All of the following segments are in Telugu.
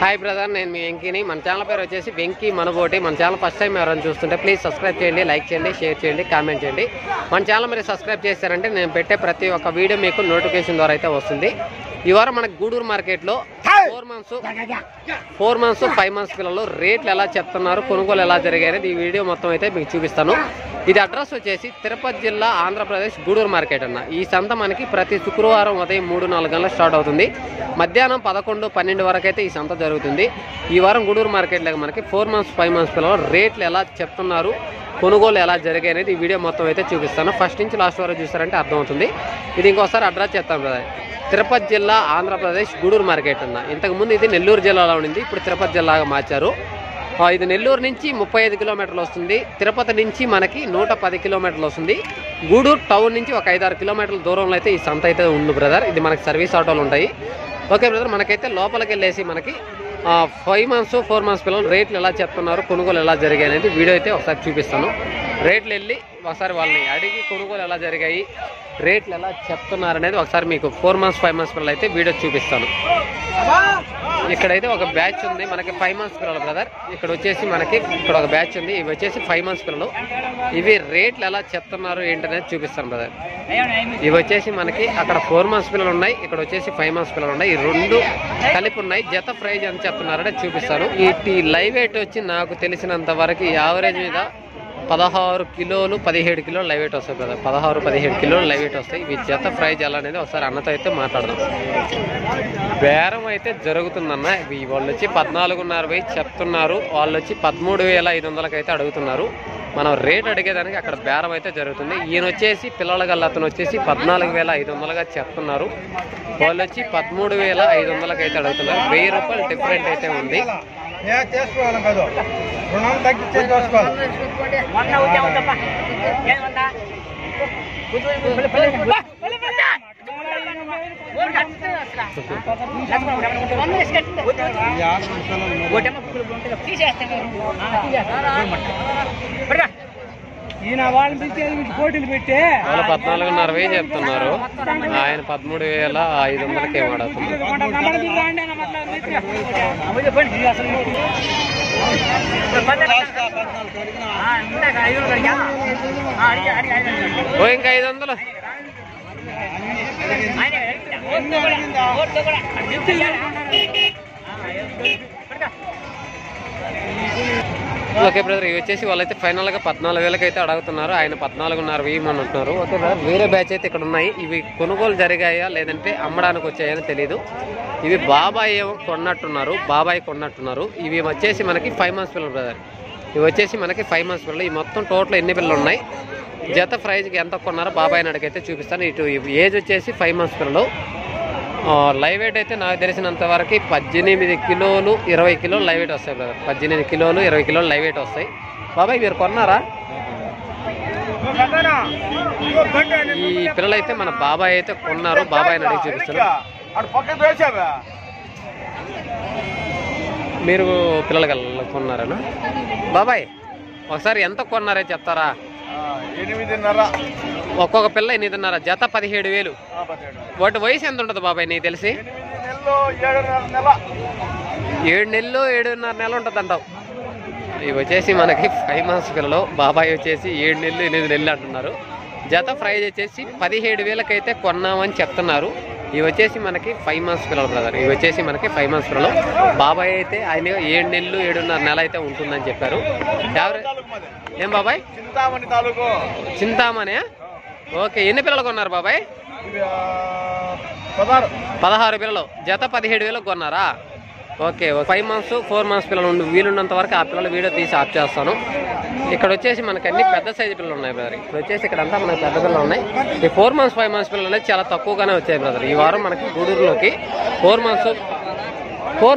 హాయ్ బ్రదర్, నేను మీ వెంకీని. మన ఛానల్ పేరు వచ్చేసి వెంకీ మనబోటి. మన ఛానల్ ఫస్ట్ టైం ఎవరైనా చూస్తుంటే ప్లీజ్ సబ్స్క్రైబ్ చేయండి, లైక్ చేయండి, షేర్ చేయండి, కామెంట్ చేయండి. మన ఛానల్ మీరు సబ్స్క్రైబ్ చేశారంటే నేను పెట్టే ప్రతి ఒక్క వీడియో మీకు నోటిఫికేషన్ ద్వారా అయితే వస్తుంది. ఈ వారం మనకు గూడూరు మార్కెట్లో 4 months 5 months పిల్లలు రేట్లు ఎలా చెప్తున్నారు, కొనుగోలు ఎలా జరిగాయి ఈ వీడియో మొత్తం అయితే మీకు చూపిస్తాను. ఇది అడ్రస్ వచ్చేసి తిరుపతి జిల్లా, ఆంధ్రప్రదేశ్, గూడూరు మార్కెట్ అన్న. ఈ సంత మనకి ప్రతి శుక్రవారం ఉదయం 3-4 గంటలకు స్టార్ట్ అవుతుంది. మధ్యాహ్నం 11-12 వరకు అయితే ఈ సంత జరుగుతుంది. ఈ వారం గూడూరు మార్కెట్లో మనకి 4 months 5 months పిల్లలు రేట్లు ఎలా చెప్తున్నారు, కొనుగోలు ఎలా జరిగాయి అనేది ఈ వీడియో మొత్తం అయితే చూపిస్తాను. ఫస్ట్ నుంచి లాస్ట్ వరకు చూస్తారంటే అర్థమవుతుంది. ఇది ఇంకోసారి అడ్రస్ చెప్తాను కదా, తిరుపతి జిల్లా, ఆంధ్రప్రదేశ్, గూడూరు మార్కెట్ అన్న. ఇంతకుముందు ఇది నెల్లూరు జిల్లాలో ఉండింది, ఇప్పుడు తిరుపతి జిల్లాగా మార్చారు. ఇది నెల్లూరు నుంచి 35 కిలోమీటర్లు వస్తుంది. తిరుపతి నుంచి మనకి 110 కిలోమీటర్లు వస్తుంది. గూడూరు టౌన్ నుంచి ఒక 5-6 కిలోమీటర్ల దూరంలో అయితే ఈ సంత అయితే ఉంది బ్రదర్. ఇది మనకి సర్వీస్ ఆటోలు ఉంటాయి. ఓకే బ్రదర్, మనకైతే లోపలికి వెళ్ళేసి మనకి 5 months 4 months పిల్లలు రేట్లు ఎలా చెప్తున్నారు, కొనుగోలు ఎలా జరిగాయి అనేది వీడియో అయితే ఒకసారి చూపిస్తాను. రేట్లు వెళ్ళి ఒకసారి వాళ్ళని అడిగి కొనుగోలు ఎలా జరిగాయి, రేట్లు ఎలా చెప్తున్నారు అనేది ఒకసారి మీకు 4 months 5 months పిల్లలు అయితే వీడియో చూపిస్తాను. ఇక్కడైతే ఒక బ్యాచ్ ఉంది మనకి 5 months పిల్లలు బ్రదర్. ఇక్కడ వచ్చేసి మనకి ఇక్కడ ఒక బ్యాచ్ ఉంది. ఇవి వచ్చేసి 5 months పిల్లలు. ఇవి రేట్లు ఎలా చెప్తున్నారు ఏంటనేది చూపిస్తాను బ్రదర్. ఇవి వచ్చేసి మనకి అక్కడ 4 months పిల్లలు ఉన్నాయి, ఇక్కడ వచ్చేసి 5 months పిల్లలు ఉన్నాయి. ఈ రెండు కలిపి ఉన్నాయి. జత ప్రైజ్ ఎంత చెప్తున్నారంటే చూపిస్తాను. ఈ లైవ్ వెయిట్ వచ్చి నాకు తెలిసినంత వరకు యావరేజ్ మీద 16 కిలోలు 17 కిలోలు లైవ్ వెయిట్ వస్తాయి కదా. 16-17 కిలోలు లైవ్ వెయిట్ వస్తాయి. ఇవి జత ప్రైజ్ ఎలా అనేది ఒకసారి అన్నతో అయితే మాట్లాడదాం. బేరం అయితే జరుగుతుందన్న. వాళ్ళు వచ్చి 14,500 చెప్తున్నారు, వాళ్ళు వచ్చి 13,500 అయితే అడుగుతున్నారు. మనం రేట్ అడిగేదానికి అక్కడ బేరం అయితే జరుగుతుంది. ఈయన వచ్చేసి పిల్లల గల్ల అతను వచ్చేసి 14,500గా చెప్తున్నారు, వాళ్ళు వచ్చి 13,500 అయితే అడుగుతున్నారు. 1000 రూపాయలు డిఫరెంట్ అయితే ఉంది. ఈయన వాళ్ళని పోటీలు పెట్టి వాళ్ళు 14,500 చెప్తున్నారు, ఆయన 13,500 ఏమాడుతుంది. ఓ ఇంకా 500 ఓకే బ్రదర్. ఇవి వచ్చేసి వాళ్ళైతే ఫైనల్గా 14,000 అయితే అడుగుతున్నారు, ఆయన 14,500 ఇవ్వమని అంటున్నారు. ఓకే బ్రదర్, వేరే బ్యాచ్ అయితే ఇక్కడ ఉన్నాయి. ఇవి కొనుగోలు జరిగాయా లేదంటే అమ్మడానికి వచ్చాయని తెలియదు. ఇవి బాబాయ్ ఏమో కొన్నట్టున్నారు, ఇవి వచ్చేసి మనకి 5 months పిల్లలు బ్రదర్. ఇవి వచ్చేసి మనకి 5 months పిల్లలు. ఈ మొత్తం టోటల్ ఎన్ని పిల్లలు ఉన్నాయి, జత ప్రైజ్కి ఎంత కొన్నారో బాబాయ్ని అడిగైతే చూపిస్తాను. ఇటు ఏజ్ వచ్చేసి 5 months పిల్లలు. లైవ్ వెయిట్ అయితే నాకు తెలిసినంత వరకు 18 కిలోలు 20 కిలోలు లైవ్ వెయిట్ వస్తాయి బ్రదర్. 18 కిలోలు 20 కిలోలు లైవ్ వెయిట్ వస్తాయి. బాబాయ్ మీరు కొన్నారా? ఈ పిల్లలు అయితే మన బాబాయ్ అయితే కొన్నారు, బాబాయ్ని అడిగి చూపిస్తారు. మీరు పిల్లలు కొన్నారనా బాబాయ్? ఒకసారి ఎంత కొన్నారే చెప్తారా? 8,500. ఒక్కొక్క పిల్ల 8,500, జత 17,000. వాటి వయసు ఎంత ఉంటుంది బాబాయ్ నీకు తెలిసి? 7 నెలలు 7.5 నెలలు ఉంటుంది అంటావు. ఇవి వచ్చేసి మనకి 5 months పిల్లలు. బాబాయ్ వచ్చేసి 7 నెలలు 8 నెలలు అంటున్నారు. జత ప్రైజ్ వచ్చేసి 17,000 అయితే కొన్నామని చెప్తున్నారు. ఇవి వచ్చేసి మనకి 5 months పిల్లలు బ్రదర్. ఇవి వచ్చేసి మనకి 5 months పిల్లలు. బాబాయ్ అయితే ఆయన 7 నెలలు 7.5 నెల అయితే ఉంటుందని చెప్పారు. ఏం బాబాయ్? చింతామణి. ఓకే, ఎన్ని పిల్లలు కొన్నారు బాబాయ్? 16 పిల్లలు. జత 17,000 కొన్నారా? ఓకే. 5 months 4 months పిల్లలు వీలున్నంత వరకు ఆ పిల్లలు వీడియో తీసి ఆఫ్ చేస్తాను. ఇక్కడ వచ్చేసి మనకి అన్ని పెద్ద సైజు పిల్లలు ఉన్నాయి బ్రదర్. ఇప్పుడు వచ్చేసి ఇక్కడంతా మనకి పెద్ద పిల్లలు ఉన్నాయి. ఈ 4 months 5 months పిల్లలు అనేది చాలా తక్కువగానే వచ్చాయి బ్రదర్. ఈ వారం మనకి గూడూరులోకి 4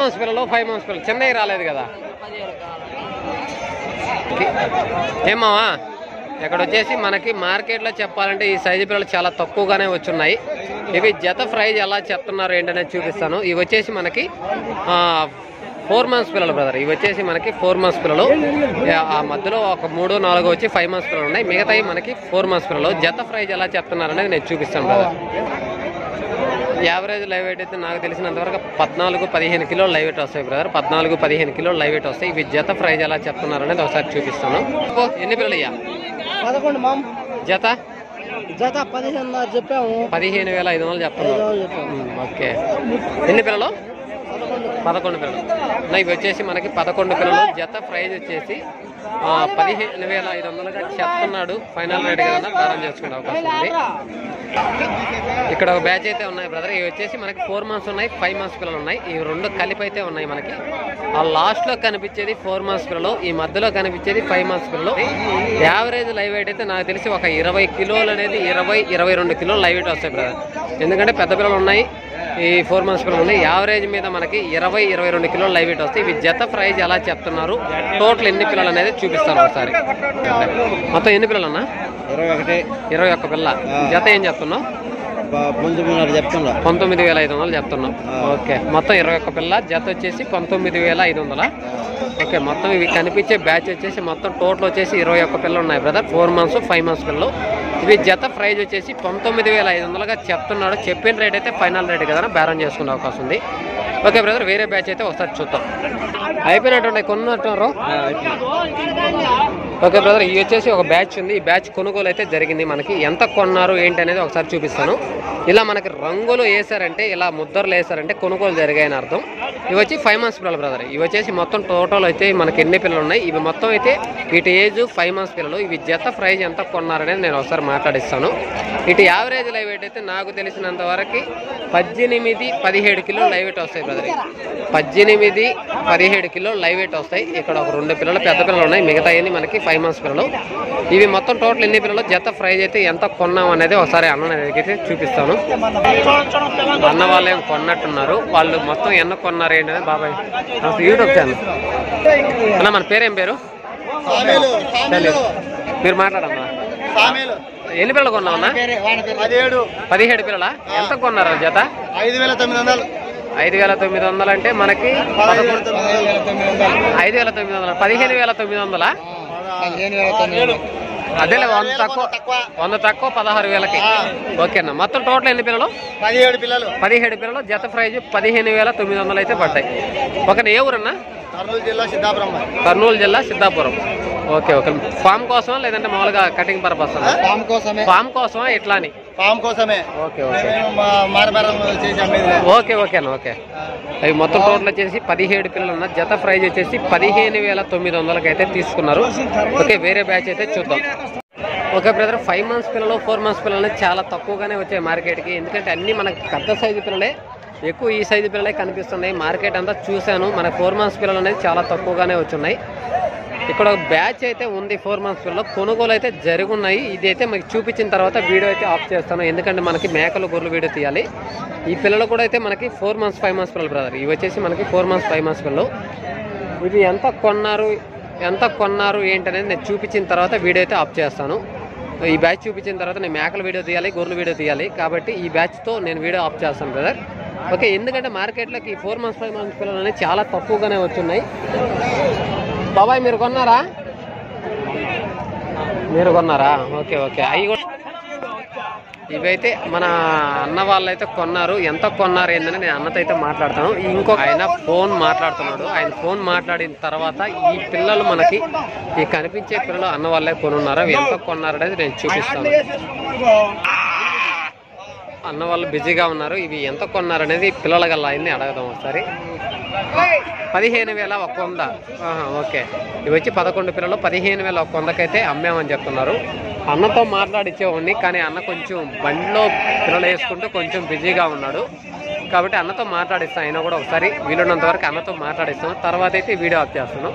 months పిల్లలు 5 months పిల్లలు చెన్నై రాలేదు కదా ఏమావా. ఇక్కడ వచ్చేసి మనకి మార్కెట్లో చెప్పాలంటే ఈ సైజు పిల్లలు చాలా తక్కువగానే వచ్చున్నాయి. ఇవి జత ప్రైజ్ ఎలా చెప్తున్నారు ఏంటనేది చూపిస్తాను. ఇవి వచ్చేసి మనకి 4 months పిల్లలు బ్రదర్. ఇవి వచ్చేసి మనకి 4 months పిల్లలు. ఆ మధ్యలో ఒక 3-4 వచ్చి 5 months పిల్లలు ఉన్నాయి, మిగతాయి మనకి 4 months పిల్లలు. జత ప్రైజ్ ఎలా చెప్తున్నారు అనేది నేను చూపిస్తాను బ్రదర్. యావరేజ్ లైవ్ వెయిట్ అయితే నాకు తెలిసినంతవరకు 14-15 కిలోలు లైవ్ వెయిట్ వస్తాయి బ్రదర్. 14-15 కిలోలు లైవ్ వెయిట్ వస్తాయి. ఇవి జత ప్రైజ్ ఎలా చెప్తున్నారు అనేది ఒకసారి చూపిస్తాను. ఎన్ని పిల్లలు అయ్యా? 11 మామ్. జత జత 15 చెప్పాము. 15,500 చెప్తున్నారు. ఓకే. ఎన్ని పిల్లలు? 11 పిల్లలు. ఇవి వచ్చేసి మనకి 11 పిల్లలు. జత ప్రైజ్ వచ్చేసి 15,500గా చెప్తున్నాడు. ఫైనల్ రేట్ కదా బేరం చేసుకునే అవకాశం ఉంది. ఇక్కడ ఒక బ్యాచ్ అయితే ఉన్నాయి బ్రదర్. ఇవి వచ్చేసి మనకి 4 months ఉన్నాయి, 5 months పిల్లలు ఉన్నాయి. ఇవి రెండు కలిపి అయితే ఉన్నాయి మనకి. ఆ లాస్ట్ లో కనిపించేది 4 months పిల్లలు, ఈ మధ్యలో కనిపించేది 5 months పిల్లలు. యావరేజ్ లైవ్ వెయిట్ అయితే నాకు తెలిసి ఒక 20 కిలోలు అనేది 20-22 కిలోలు లైవ్ వెయిట్ వస్తాయి బ్రదర్. ఎందుకంటే పెద్ద పిల్లలు ఉన్నాయి, ఈ 4 months పిల్లలు ఉన్నాయి. యావరేజ్ మీద మనకి 20-22 కిలోలు లైవ్ వెయిట్ వస్తాయి. ఇవి జత ప్రైజ్ ఎలా చెప్తున్నారు, టోటల్ ఎన్ని పిల్లలు అనేది చూపిస్తాను ఒకసారి. మొత్తం ఎన్ని పిల్లలు అన్నా? 21 పిల్ల. జత ఏం చెప్తున్నావు? 19,500 చెప్తున్నాం. ఓకే. మొత్తం 21 పిల్ల. జత వచ్చేసి 19,500. ఓకే. మొత్తం ఇవి కనిపించే బ్యాచ్ వచ్చేసి మొత్తం టోటల్ వచ్చేసి 21 పిల్లలు ఉన్నాయి బ్రదర్. 4 months, 5 months పిల్లలు. ఇవి జత ప్రైజ్ వచ్చేసి 19,500గా చెప్తున్నాడు. చెప్పిన రేట్ అయితే ఫైనల్ రేట్ కదా బేరం చేసుకునే అవకాశం ఉంది. Okay brother. వేరే బ్యాచ్ అయితే ఒకసారి చూద్దాం. అయిపోయినట్టు కొన్నట్టున్నారు. Okay brother. ఇవి వచ్చేసి ఒక బ్యాచ్ ఉంది. ఈ బ్యాచ్ కొనుగోలు అయితే జరిగింది. మనకి ఎంత కొన్నారు ఏంటి అనేది ఒకసారి చూపిస్తాను. ఇలా మనకి రంగులు వేసారంటే, ఇలా ముద్దర్లు వేసారంటే కొనుగోలు జరిగాయని అర్థం. ఇవి వచ్చి 5 months పిల్లలు బ్రదర్. ఇవి వచ్చేసి మొత్తం టోటల్ అయితే మనకి ఎన్ని పిల్లలు ఉన్నాయి, ఇవి మొత్తం అయితే వీటి ఏజ్ 5 months పిల్లలు. ఇవి జత ప్రైజ్ ఎంత కొన్నారనేది నేను ఒకసారి మాట్లాడిస్తాను. ఇటు యావరేజ్ లైవ్ వెయిట్ అయితే నాకు తెలిసినంత వరకు 18-17 కిలోలు లైవ్ వెయిట్ వస్తాయి బ్రదర్. 18-17 కిలోలు లైవ్ వెయిట్ వస్తాయి. ఇక్కడ ఒక 2 పిల్లలు పెద్ద పిల్లలు ఉన్నాయి, మిగతా మనకి 5 months పిల్లలు. ఇవి మొత్తం టోటల్ ఎన్ని పిల్లలు, జత ప్రైజ్ అయితే ఎంత కొన్నాం అనేది ఒకసారి అన్న దగ్గరికి చూపిస్తాను. అన్న వాళ్ళు ఏం కొన్నట్టున్నారు. వాళ్ళు మొత్తం ఎన్న కొన్నారు ఏంటనే బాబాయ్ యూట్యూబ్ ఛానల్ అన్న. మన పేరేం పేరు? మీరు మాట్లాడమ్మా. ఎన్ని పిల్లలు కొన్నామన్నా? 17 పిల్లల. ఎంత కొన్నారు జత? 5,900. 5,900 అంటే మనకి 5,900. 15,900. అదేలే 100 తక్కువ 16,000కి. ఓకే అన్న. మొత్తం టోటల్ ఎన్ని పిల్లలు? 17 పిల్లలు. 17 పిల్లలు. జత ప్రైజ్ 15,900 అయితే పడ్డాయి. ఓకే. ఏ ఊరన్నా? కర్నూలు జిల్లా సిద్ధాపురం. ఓకే. ఓకే. ఫామ్ కోసమా లేదంటే మామూలుగా కటింగ్ పర్పస్? ఫామ్ కోసమా ఇట్లా అని? ఫామ్ కోసమే. ఓకే. ఓకే. ఓకే. ఓకే అన్న. ఓకే. అవి మొత్తం టోటల్ వచ్చేసి 17 పిల్లలు ఉన్న. జత ప్రైజ్ వచ్చేసి 15,900కి అయితే తీసుకున్నారు. ఓకే. వేరే బ్యాచ్ అయితే చూద్దాం. Okay brother. 5 months పిల్లలు, 4 months పిల్లలు చాలా తక్కువగానే వచ్చాయి మార్కెట్కి. ఎందుకంటే అన్నీ మనకి పెద్ద సైజు పిల్లలే, ఎక్కువ ఈ సైజు పిల్లలే కనిపిస్తున్నాయి. మార్కెట్ అంతా చూశాను. మన 4 months పిల్లలు అనేది చాలా తక్కువగానే వచ్చున్నాయి. ఇక్కడ ఒక బ్యాచ్ అయితే ఉంది 4 months పిల్లలు. కొనుగోలు అయితే జరుగున్నాయి. ఇది అయితే మీకు చూపించిన తర్వాత వీడియో అయితే ఆఫ్ చేస్తాను. ఎందుకంటే మనకి మేకలు గొర్రెలు వీడియో తీయాలి. ఈ పిల్లలు కూడా అయితే మనకి 4 months, 5 months పిల్లలు బ్రదర్. ఇవి వచ్చేసి మనకి 4 months, 5 months పిల్లలు. ఇవి ఎంత కొన్నారు ఏంటనేది నేను చూపించిన తర్వాత వీడియో అయితే ఆఫ్ చేస్తాను. ఈ బ్యాచ్ చూపించిన తర్వాత నేను మేకల వీడియో తీయాలి, గొర్రెల వీడియో తీయాలి. కాబట్టి ఈ బ్యాచ్తో నేను వీడియో ఆఫ్ చేస్తాను బ్రదర్. ఓకే. ఎందుకంటే మార్కెట్లోకి 4 months, 5 months పిల్లలు అనేవి చాలా తక్కువగానే వచ్చున్నాయి. బాబాయ్ మీరు కొన్నారా? మీరు కొన్నారా? ఓకే. ఓకే. అవి కూడా ఇవైతే మన అన్న వాళ్ళు అయితే కొన్నారు. ఎంత కొన్నారు ఏందని నేను అన్నతో అయితే మాట్లాడతాను. ఇంకొక ఆయన ఫోన్ మాట్లాడుతున్నాడు. ఆయన ఫోన్ మాట్లాడిన తర్వాత ఈ పిల్లలు మనకి ఈ కనిపించే పిల్లలు అన్న వాళ్ళే కొనున్నారు. అవి ఎంత కొన్నారు అనేది నేను చూపిస్తాను. అన్న వాళ్ళు బిజీగా ఉన్నారు. ఇవి ఎంత కొన్నారు అనేది పిల్లల గల్లా ఆయన్ని అడగదాం ఒకసారి. 15,100. ఓకే. ఇవి వచ్చి 11 పిల్లలు 15,100కైతే అమ్మామని చెప్తున్నారు. అన్నతో మాట్లాడిచ్చేవాడిని, కానీ అన్న కొంచెం బండిలో పిల్లలు వేసుకుంటూ కొంచెం బిజీగా ఉన్నాడు. కాబట్టి అన్నతో మాట్లాడిస్తాను. అయినా కూడా ఒకసారి వీలున్నంత వరకు అన్నతో మాట్లాడిస్తాను. తర్వాత అయితే వీడియో ఆఫ్ చేస్తాను.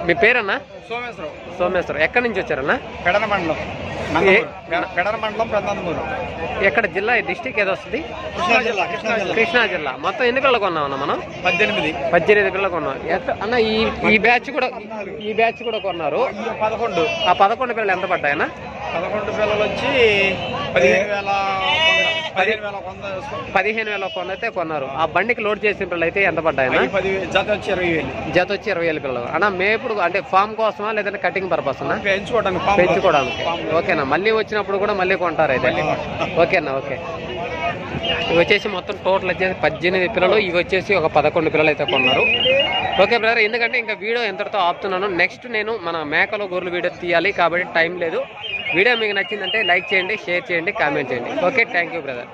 మీ పేరన్నా? సోమేశ్వరం. ఎక్కడి నుంచి వచ్చారన్నా? పెడన మండలం, ప్రధానమూరు. ఎక్కడ జిల్లా, డిస్టిక్ ఏదో వస్తుంది? కృష్ణా జిల్లా. మొత్తం ఎన్ని పిల్లలు కొన్నాం అన్న మనం? 18 పిల్లలు కొన్నాం అన్న. ఈ బ్యాచ్ కూడా కొన్నారు. 11. ఆ 11 పిల్లలు ఎంత పడ్డాయన్నా? 11 పిల్లలు వచ్చి 15,000. 15,000 కొన్న అయితే కొన్నారు. ఆ బండికి లోడ్ చేసిన పిల్లలు అయితే ఎంత పడ్డాయన్నా? జత వచ్చి 20,000. జత వచ్చి 20,000 పిల్లలు అన్న. మేపుడు అంటే ఫామ్ కోసమా లేదంటే కటింగ్ పర్పస్ అన్నా? పెంచుకోవడానికి. పెంచుకోవడానికి. ఓకేనా, మళ్ళీ వచ్చినప్పుడు కూడా మళ్ళీ కొంటారు అయితే. ఓకేనా, ఓకే. ఇవి వచ్చేసి మొత్తం టోటల్ వచ్చేసి 18 పిల్లలు, ఇవి వచ్చేసి ఒక 11 పిల్లలు అయితే కొన్నారు. ఓకే బ్రదర్, ఎందుకంటే ఇంకా వీడియో ఎంతటితో ఆపుతున్నాను. నెక్స్ట్ నేను మన మేకలు గొర్రెలు వీడియో తీయాలి కాబట్టి టైం లేదు. వీడియో మీకు నచ్చిందంటే లైక్ చేయండి, షేర్ చేయండి, కామెంట్ చేయండి. Okay, thank you brother.